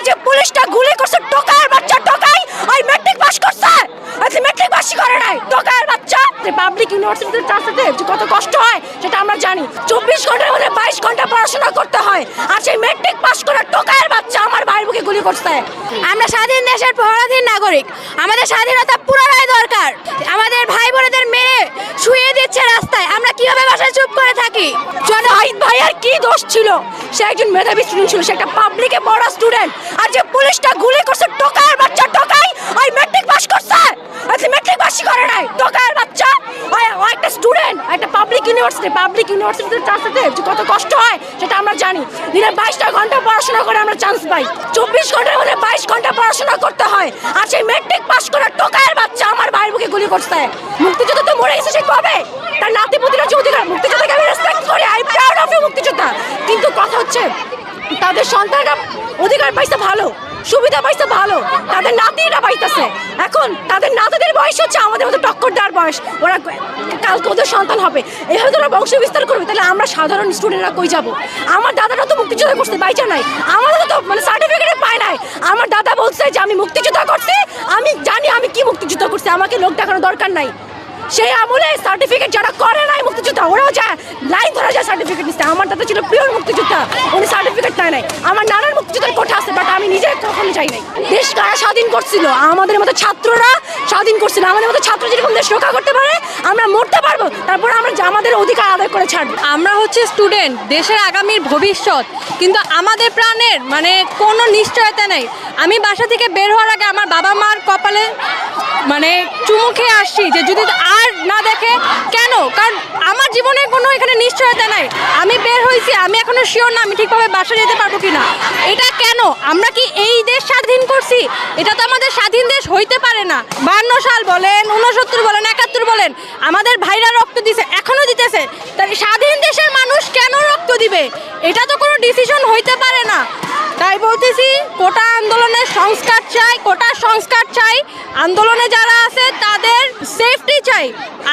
যে পুলিশটা গুলি করছে টোকার বাচ্চা টোকাই ওই ম্যাট্রিক পাস করছে আজকে ম্যাট্রিক পাসই করে নাই টোকার বাচ্চা পাবলিক ইউনিভার্সিটিতে চান্সতে যে কত কষ্ট হয় সেটা আমরা জানি 24 ঘন্টার মধ্যে 22 ঘন্টা পড়াশোনা করতে হয় আর সেই ম্যাট্রিক পাস করা টোকার বাচ্চা আমার ভাইয়ের বুকে গুলি করছে। আমরা স্বাধীন দেশের পরাধীন নাগরিক, আমাদের স্বাধীনতা পুনরায় দরকার। আমাদের ভাই বোনেদের মেরে শুয়ে দিচ্ছে রাস্তায়, আমরা কিভাবে বাসায় চুপ করে থাকি? জনহিত ভাইয়ের কি দোষ ছিল? সে একজন মেধাবী স্টুডেন্ট ছিল, সে একটা পাবলিকে পড়া স্টুডেন্ট আর যে পুলিশটা গুলি করছে টোকার বাচ্চা টোকাই ওই ম্যাট্রিক পাস করছে আজকে ম্যাট্রিক পাসই করে নাই টোকার বাচ্চা ও একটা স্টুডেন্ট একটা পাবলিক ইউনিভার্সিটিতে চান্সতে যে কত কষ্ট হয় সেটা আমরা জানি। দিনে 22টা ঘন্টা পড়াশোনা করে আমরা চান্স পাই, 24 ঘন্টার মধ্যে 22 ঘন্টা পড়াশোনা করতে হয় আর সেই ম্যাট্রিক পাস করা টোকার বাচ্চা আমার ভাইয়ের বুকে গুলি করছে। মুক্তিযুদ্ধ তো মরে গেছে, সে কবে তার নাতিপুতিরা যে অধিকার, মুক্তিযোদ্ধাকে আমি রেসপেক্ট করি, আই প্রাউড অফ ইউ মুক্তিযোদ্ধা, কিন্তু কথা হচ্ছে তাদের সন্তানরা অধিকার পাইছে ভালো, সুবিধা পাইছে ভালো, তাদের নাতিরা পাইতেছে। এখন তাদের নাতিদের বয়স হচ্ছে আমাদের মতো টক্কর দেওয়ার বয়স, ওরা কালকে ওদের সন্তান হবে, এভাবে তো ওরা বংশ বিস্তার করবে, তাহলে আমরা সাধারণ স্টুডেন্টরা কই যাব? আমার দাদারা তো মুক্তিযোদ্ধা করছে, বাইচা নাই, আমাদের তো মানে সার্টিফিকেট পায় নাই। আমার দাদা বলছে যে আমি মুক্তিযোদ্ধা করছি, আমি জানি আমি কি মুক্তিযুদ্ধ করছি, আমাকে লোক দেখানোর দরকার নাই। সেই আমলে সার্টিফিকেট যারা করে নাই মুক্তিযোদ্ধা ওরাও যায় লাইন ধরা যায় সার্টিফিকেট নিচ্ছে। আমার দাদা ছিল পিওর মুক্তিযোদ্ধা, উনি সার্টিফিকেট নেয় নাই। আমার নানার মুক্তিযোদ্ধার কোঠা আছে, বাট আমি নিজে কখনো চাই নাই। দেশ কারা স্বাধীন করছিল? আমাদের মতো ছাত্ররা স্বাধীন করছিল। আমাদের মতো ছাত্র যেরকম দেশ রক্ষা করতে পারে আমরা মরতে পারবো, তারপর আমরা আমাদের অধিকার আদায় করে ছাড়বো। আমরা হচ্ছে স্টুডেন্ট, দেশের আগামীর ভবিষ্যৎ, কিন্তু আমাদের প্রাণের মানে কোনো নিশ্চয়তা নেই। আমি বাসা থেকে বের হওয়ার আগে আমার বাবা মার কপালে মানে চুমু খেয়ে আসছি যে যদি আর না দেখে। কেন? কারণ আমার জীবনের কোনো এখানে নিশ্চয়তা নাই। আমি বের হয়েছি, আমি এখনো শিওর না আমি ঠিকভাবে বাসা যেতে পারবো কিনা। এটা কেন? আমরা কি এই দেশ স্বাধীন করছি? এটা তো আমাদের স্বাধীন দেশ হইতে পারে না। 52 সাল বলেন, 69 বলেন, 71 বলেন, আমাদের ভাইরা রক্ত দিছে, এখনো দিতেছে। তাই স্বাধীন দেশের মানুষ কেন রক্ত দিবে? এটা তো কোনো ডিসিশন হইতে পারে না। তাই বলতেছি কোটা আন্দোলনের সংস্কার চাই, কোটা সংস্কার চাই। আন্দোলনে যারা আছে তাদের সেফটি চাই।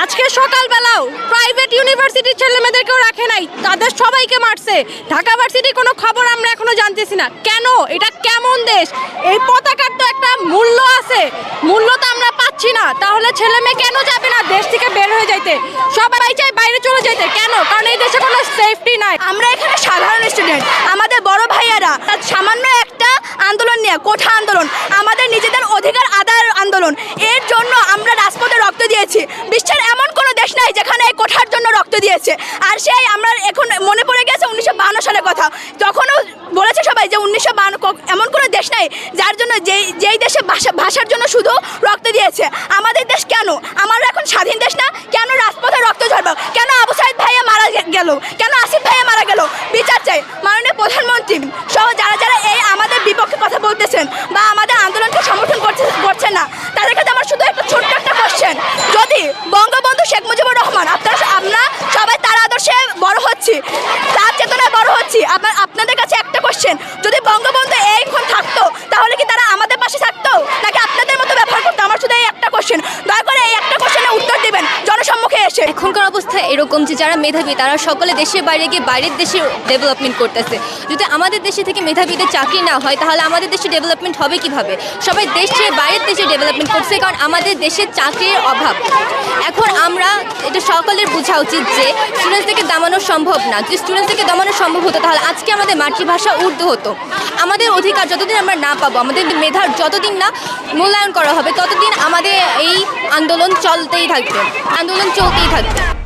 আজকে সকালবেলাও প্রাইভেট ইউনিভার্সিটির ছেলেমেয়েদেরকেও রাখে নাই, তাদের সবাইকে মারছে। ঢাকা ভার্সিটির কোনো খবর আমরা এখনো জানতেছি না। কেন? এটা কেমন দেশ? এই পতাকার তো একটা মূল্য আছে, মূল্য তো আমরা পাচ্ছি না। তাহলে ছেলে মেয়ে কেন যাবে না দেশ থেকে বের হয়ে যাইতে? সবাই চাই বাইরে চলে যেতে। কেন? কারণ এই দেশে কোনো সেফটি নাই। আমরা এখানে সাধারণ স্টুডেন্ট, আমাদের বড় ভাইয়ারা সামান্য একটা আন্দোলন নিয়ে, কোঠা আন্দোলন, আমাদের নিজেদের অধিকার আদায়ের আন্দোলন, এর জন্য আমরা রাজপথে রক্ত দিয়েছি। বিশ্বের এমন কোনো দেশ নাই যেখানে এই কোঠার জন্য রক্ত দিয়েছে। আর সেই আমরা এখন মনে পড়ে গেছে 1952 সালের কথা, তখনও বলেছে সবাই যে 1952 এমন কোনো দেশ নাই যার জন্য যেই দেশে ভাষার জন্য শুধু রক্ত দিয়েছে। আমাদের দেশ কেন? আমরা এখন স্বাধীন দেশ না, কেন রাজপথে রক্ত ঝরবে? কেন আবু সাইদ ভাইয়া মারা গেল? কেন আসিফ ভাইয়া মারা গেল? বিচার চাই। মাননীয় প্রধানমন্ত্রী সহ যারা যারা এই আমাদের বিপক্ষে কথা বলতেছেন বা আমাদের আন্দোলনকে সমর্থন করছেন না, তাদের কাছে আমার শুধু একটা ছোট্ট একটা কোশ্চেন, যদি বঙ্গবন্ধু শেখ মুজিবুর রহমান, আমরা সবাই তার আদর্শে বড় হচ্ছি, তার চেতনায় বড় হচ্ছি, আপনাদের কাছে একটা কোশ্চেন, যদি বঙ্গবন্ধু এইক্ষণ থাকতো তাহলে কি তারা আমাদের পাশে থাকতো নাকি আপনাদের মতো ব্যবহার করতো? আমার শুধু এই একটা কোশ্চেন, দয়া করে এই একটা কোশ্চেনের উত্তর দিবেন জনসম্মুখে এসে। এখনকার অবস্থা এরকম যে যারা মেধাবী তারা সকলে দেশের বাইরে গিয়ে বাইরের দেশে ডেভেলপমেন্ট করতেছে। যদি আমাদের দেশে থেকে মেধাবীদের চাকরি না হয় তাহলে আমাদের দেশে ডেভেলপমেন্ট হবে কিভাবে? সবাই দেশ ছেড়ে বাইরের দেশে ডেভেলপমেন্ট করছে, কারণ আমাদের দেশে চাকরির অভাব। এখন আমরা এটা সকলের বোঝা উচিত যে স্টুডেন্টসদেরকে দমানো সম্ভব না। যদি স্টুডেন্টসদেরকে দমানো সম্ভব হতো তাহলে আজকে আমাদের মাতৃভাষা উর্দু হতো। আমাদের অধিকার যতদিন আমরা না পাবো, আমাদের মেধার যতদিন না মূল্যায়ন করা হবে, ততদিন আমাদের এই আন্দোলন চলতেই থাকবে, আন্দোলন চলতেই থাকবে।